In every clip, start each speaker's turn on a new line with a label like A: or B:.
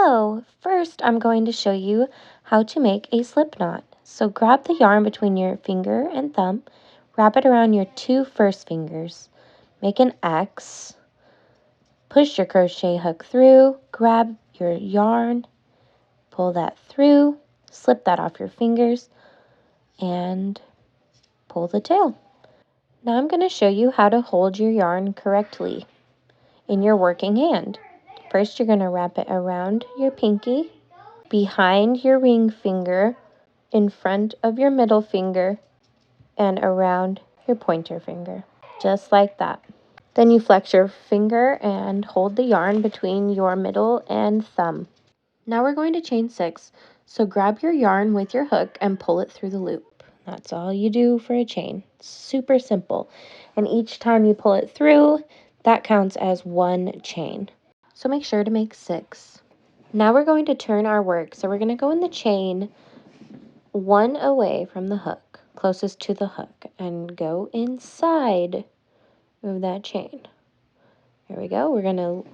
A: Hello! First, I'm going to show you how to make a slip knot. So grab the yarn between your finger and thumb, wrap it around your two first fingers, make an X, push your crochet hook through, grab your yarn, pull that through, slip that off your fingers, and pull the tail. Now I'm going to show you how to hold your yarn correctly in your working hand. First, you're going to wrap it around your pinky, behind your ring finger, in front of your middle finger, and around your pointer finger, just like that. Then you flex your finger and hold the yarn between your middle and thumb. Now we're going to chain 6, so grab your yarn with your hook and pull it through the loop. That's all you do for a chain. Super simple. And each time you pull it through, that counts as one chain. So make sure to make 6. Now we're going to turn our work. So we're going to go in the chain one away from the hook, closest to the hook, and go inside of that chain. There we go. We're going to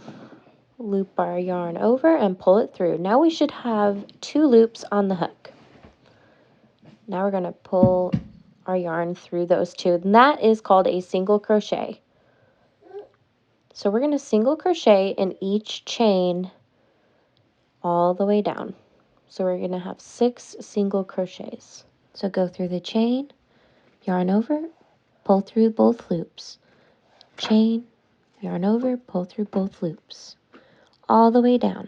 A: loop our yarn over and pull it through. Now we should have 2 loops on the hook. Now we're going to pull our yarn through those 2, and that is called a single crochet. So we're going to single crochet in each chain all the way down. So we're going to have 6 single crochets. So go through the chain, yarn over, pull through both loops, chain, yarn over, pull through both loops, all the way down.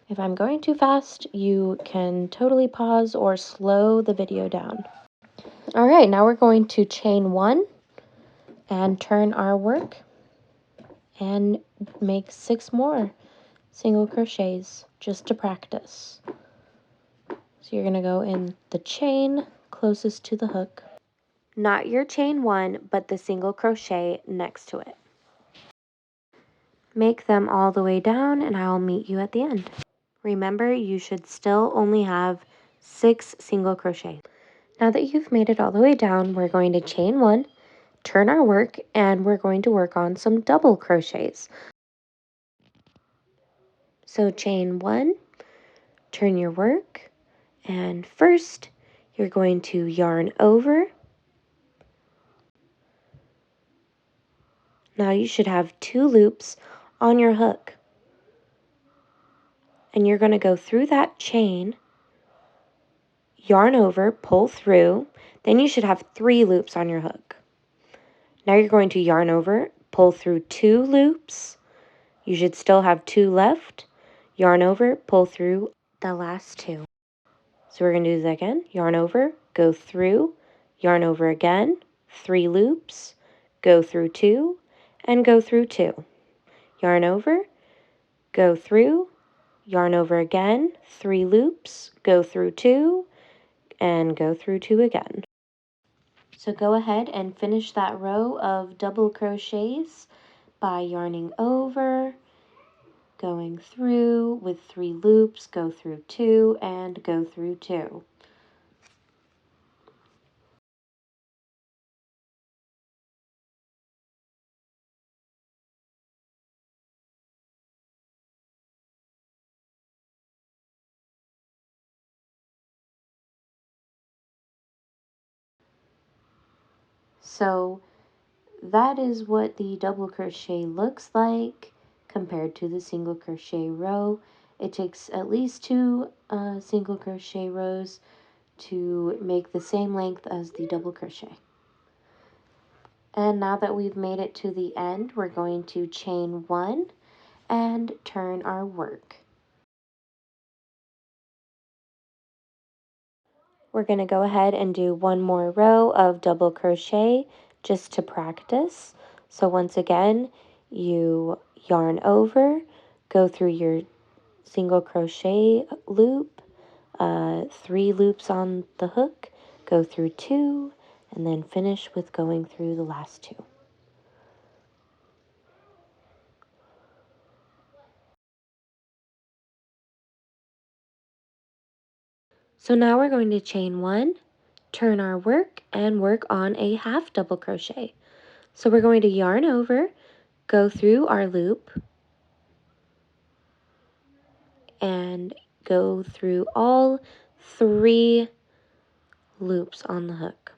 A: If I'm going too fast, you can totally pause or slow the video down. All right, now we're going to chain 1 and turn our work and make 6 more single crochets just to practice. So you're going to go in the chain closest to the hook, not your chain 1, but the single crochet next to it. Make them all the way down and I'll meet you at the end. Remember, you should still only have 6 single crochets. Now that you've made it all the way down, we're going to chain 1, turn our work, and we're going to work on some double crochets. So chain 1, turn your work, and first you're going to yarn over. Now you should have 2 loops on your hook. And you're going to go through that chain, yarn over, pull through, then you should have 3 loops on your hook. Now you're going to yarn over, pull through 2 loops. You should still have 2 left. Yarn over, pull through the last 2. So we're going to do that again. Yarn over, go through, yarn over again, 3 loops, go through 2, and go through 2. Yarn over, go through, yarn over again, 3 loops, go through 2, and go through 2 again. So go ahead and finish that row of double crochets by yarning over, going through with 3 loops, go through 2, and go through 2. So that is what the double crochet looks like compared to the single crochet row. It takes at least 2 single crochet rows to make the same length as the double crochet. And now that we've made it to the end, we're going to chain 1 and turn our work. We're going to go ahead and do 1 more row of double crochet just to practice. So once again, you yarn over, go through your single crochet loop, 3 loops on the hook, go through 2, and then finish with going through the last 2. So now we're going to chain 1, turn our work, and work on a half double crochet. So we're going to yarn over, go through our loop, and go through all 3 loops on the hook.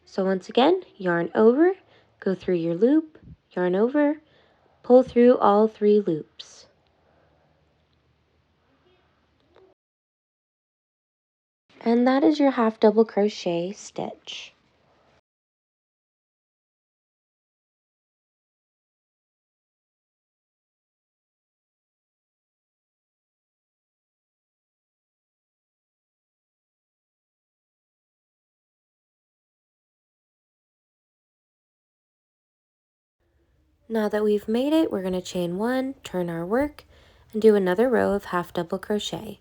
A: So once again, yarn over, go through your loop, yarn over, pull through all 3 loops. And that is your half double crochet stitch. Now that we've made it, we're going to chain 1, turn our work, and do another row of half double crochet.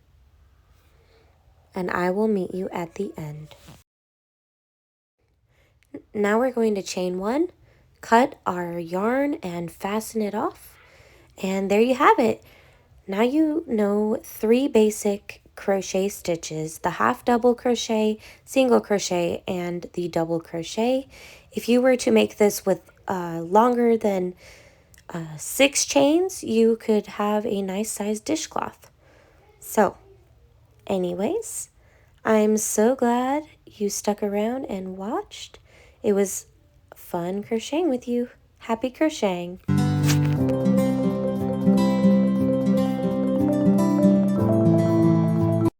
A: And I will meet you at the end. Now we're going to chain 1, cut our yarn and fasten it off. And there you have it. Now you know 3 basic crochet stitches, the half double crochet, single crochet, and the double crochet. If you were to make this with longer than 6 chains, you could have a nice sized dishcloth. So, anyways, I'm so glad you stuck around and watched. It was fun crocheting with you. Happy crocheting!